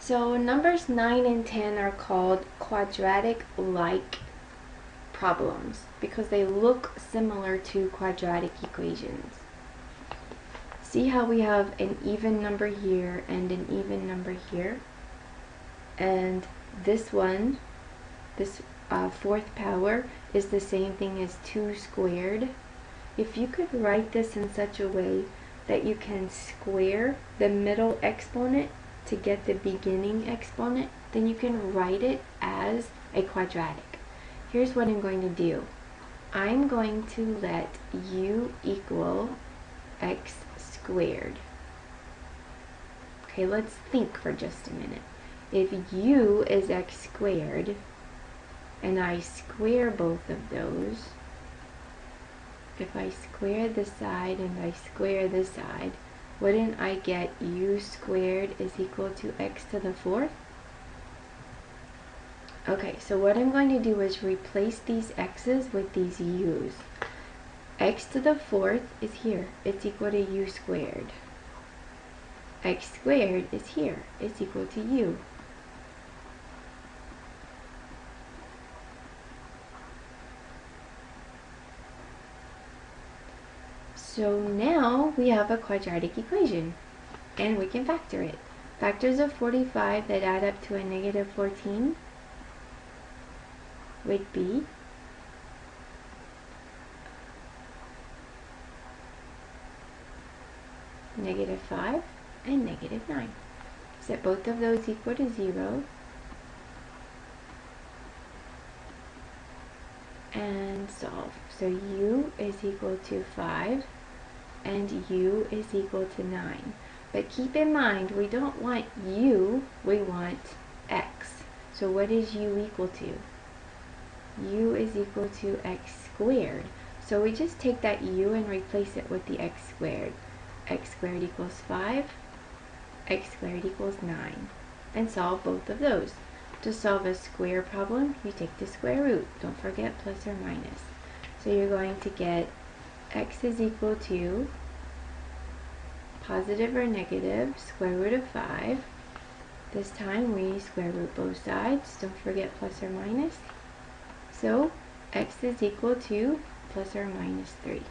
So numbers 9 and 10 are called quadratic-like problems because they look similar to quadratic equations. See how we have an even number here and an even number here? And this one, this fourth power, is the same thing as 2 squared. If you could write this in such a way that you can square the middle exponent to get the beginning exponent, then you can write it as a quadratic. Here's what I'm going to do. I'm going to let u equal x squared. Okay, let's think for just a minute. If u is x squared, and I square both of those, if I square this side and I square this side, wouldn't I get u squared is equal to x to the fourth? Okay, so what I'm going to do is replace these x's with these u's. X to the fourth is here. It's equal to u squared. X squared is here. It's equal to u. So now we have a quadratic equation, and we can factor it. Factors of 45 that add up to a negative 14 would be negative 5 and negative 9. Set both of those equal to 0, and solve. So u is equal to 5 and u is equal to 9. But keep in mind, we don't want u, we want x. So what is u equal to? U is equal to x squared. So we just take that u and replace it with the x squared. X squared equals 5, x squared equals 9. And solve both of those. To solve a square problem, you take the square root. Don't forget plus or minus. So you're going to get x is equal to positive or negative square root of 5. This time we square root both sides. Don't forget plus or minus. So x is equal to plus or minus 3.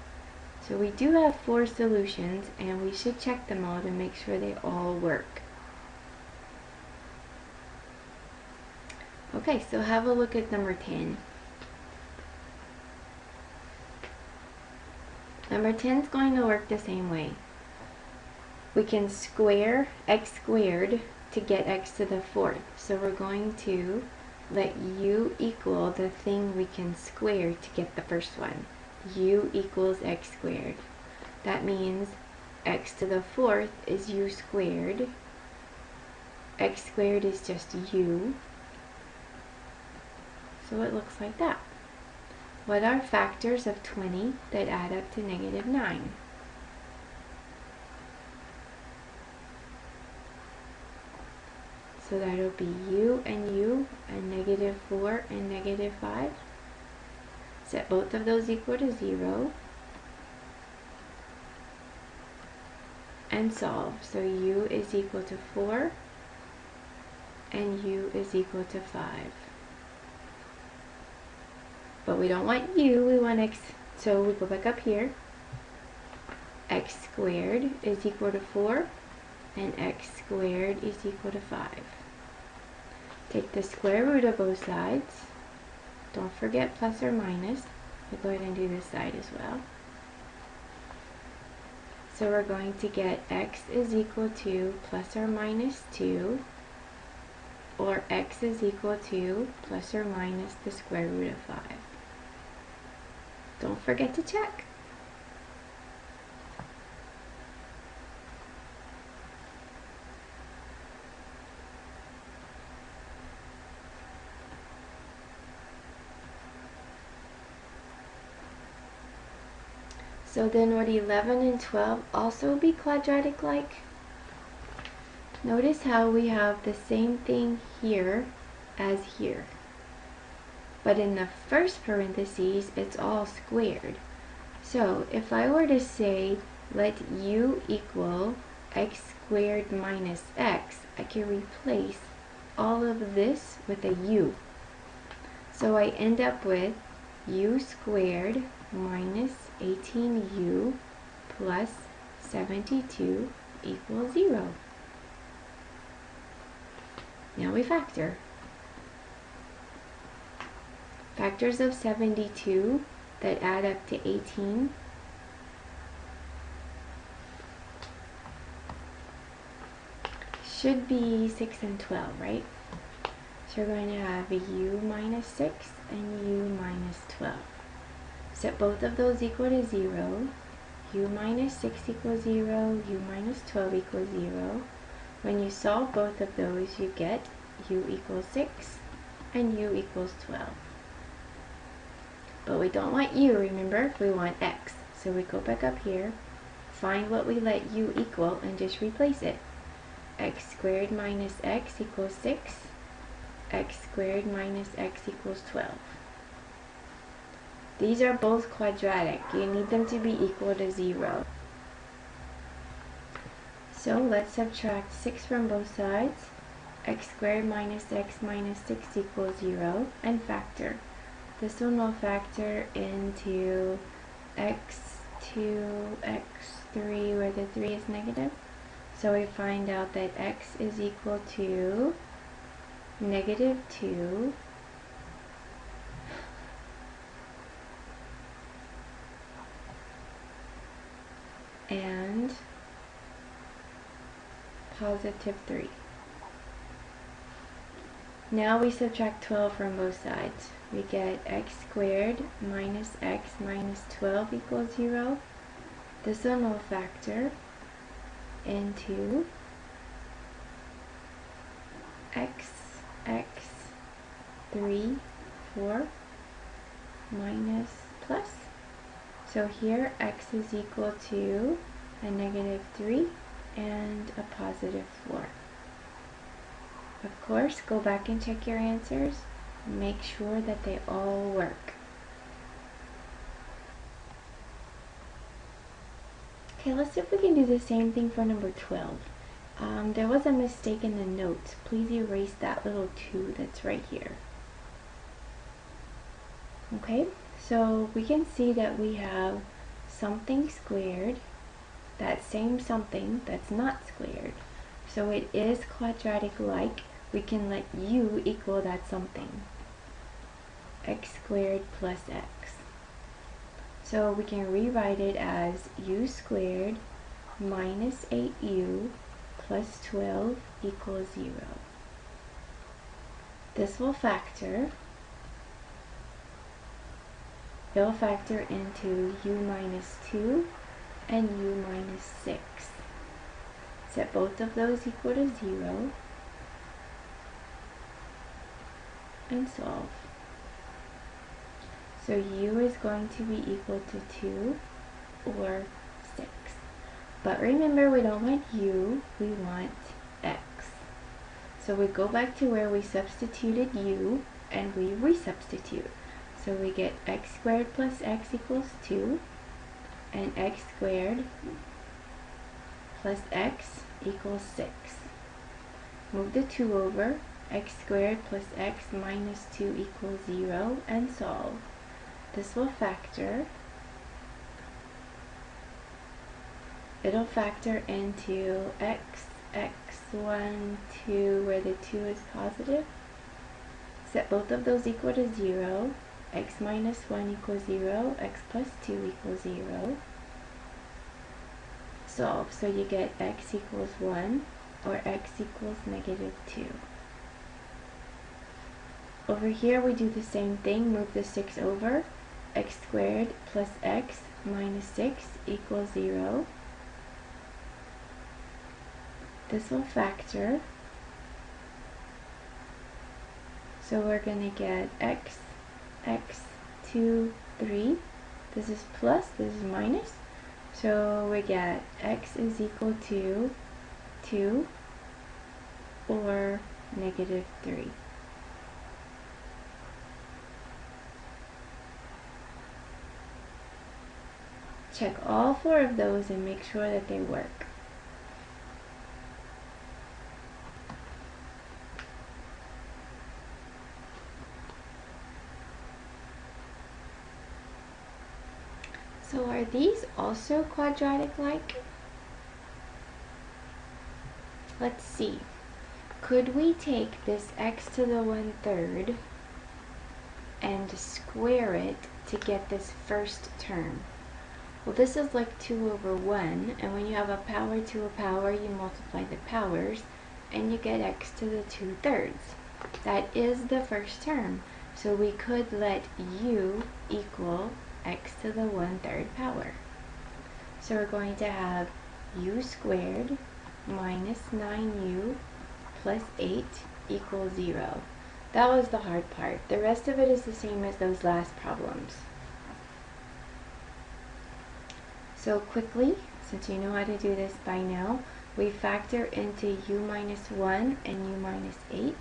So we do have 4 solutions, and we should check them all to make sure they all work. Okay, so have a look at number 10. Number 10 is going to work the same way. We can square x squared to get x to the fourth. So we're going to let u equal the thing we can square to get the first one. U equals x squared. That means x to the fourth is u squared. X squared is just u. So it looks like that. What are factors of 20 that add up to negative 9? So that'll be u, and negative 4 and negative 5. Set both of those equal to 0. And solve. So u is equal to 4 and u is equal to 5. But we don't want u, we want x. So we go back up here. X squared is equal to 4 and x squared is equal to 5. Take the square root of both sides. Don't forget plus or minus. We'll go ahead and do this side as well. So we're going to get x is equal to plus or minus 2, or x is equal to plus or minus the square root of 5. Don't forget to check. So then would 11 and 12 also be quadratic-like? Notice how we have the same thing here as here. But in the first parentheses, it's all squared. So if I were to say let u equal x squared minus x, I can replace all of this with a u. So I end up with u squared minus 18u plus 72 equals 0. Now we factor. Factors of 72 that add up to 18 should be 6 and 12, right? So we're going to have u minus 6 and u minus 12. Set both of those equal to 0. U minus 6 equals 0, u minus 12 equals 0. When you solve both of those, you get u equals 6 and u equals 12. But we don't want u, remember? We want x. So we go back up here, find what we let u equal, and just replace it. X squared minus x equals 6. X squared minus x equals 12. These are both quadratic. You need them to be equal to 0. So let's subtract 6 from both sides. X squared minus x minus 6 equals 0, and factor. This one will factor into x2, x3, where the 3 is negative. So we find out that x is equal to negative 2 and positive 3. Now we subtract 12 from both sides. We get x squared minus x minus 12 equals 0. This one will factor into x 3, 4 minus plus. So here x is equal to a negative 3 and a positive 4. Of course, go back and check your answers. Make sure that they all work. Okay, let's see if we can do the same thing for number 12. There was a mistake in the notes. Please erase that little 2 that's right here. Okay, so we can see that we have something squared, that same something that's not squared. So it is quadratic-like. We can let u equal that something. X squared plus x. So we can rewrite it as u squared minus 8u plus 12 equals 0. This will factor. It'll factor into u minus 2 and u minus 6. Set both of those equal to 0 and solve. So u is going to be equal to 2 or 6. But remember, we don't want u, we want x. So we go back to where we substituted u and we resubstitute. So we get x squared plus x equals 2 and x squared plus x equals 6. Move the 2 over. X squared plus x minus 2 equals 0 and solve. This will factor. It'll factor into x, x1, 2, where the 2 is positive. Set both of those equal to 0. X minus 1 equals 0. X plus 2 equals 0. Solve. So you get x equals 1 or x equals negative 2. Over here we do the same thing, move the 6 over. X squared plus x minus 6 equals 0. This will factor. So we're going to get x, x2, 3. This is plus, this is minus. So we get x is equal to 2 or negative 3. Check all 4 of those and make sure that they work. So are these also quadratic-like? Let's see. Could we take this x to the 1/3 and square it to get this first term? Well, this is like 2/1, and when you have a power to a power, you multiply the powers, and you get x to the 2/3. That is the first term, so we could let u equal x to the 1/3 power. So we're going to have u squared minus 9u plus 8 equals 0. That was the hard part. The rest of it is the same as those last problems. So quickly, since you know how to do this by now, we factor into u minus 1 and u minus 8.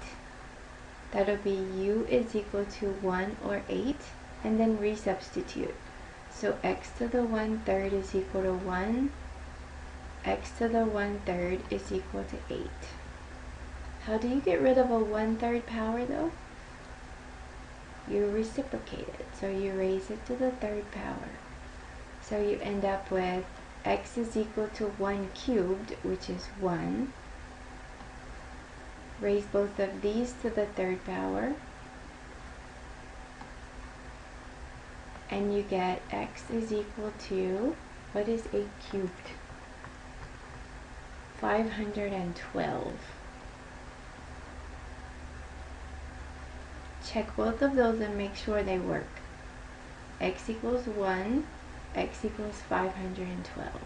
That'll be u is equal to 1 or 8, and then resubstitute. So x to the 1/3 is equal to 1, x to the 1/3 is equal to 8. How do you get rid of a 1/3 power though? You reciprocate it, so you raise it to the 3rd power. So you end up with x is equal to 1 cubed, which is 1. Raise both of these to the 3rd power, and you get x is equal to, what is 8 cubed? 512. Check both of those and make sure they work. X equals 1, x equals 512.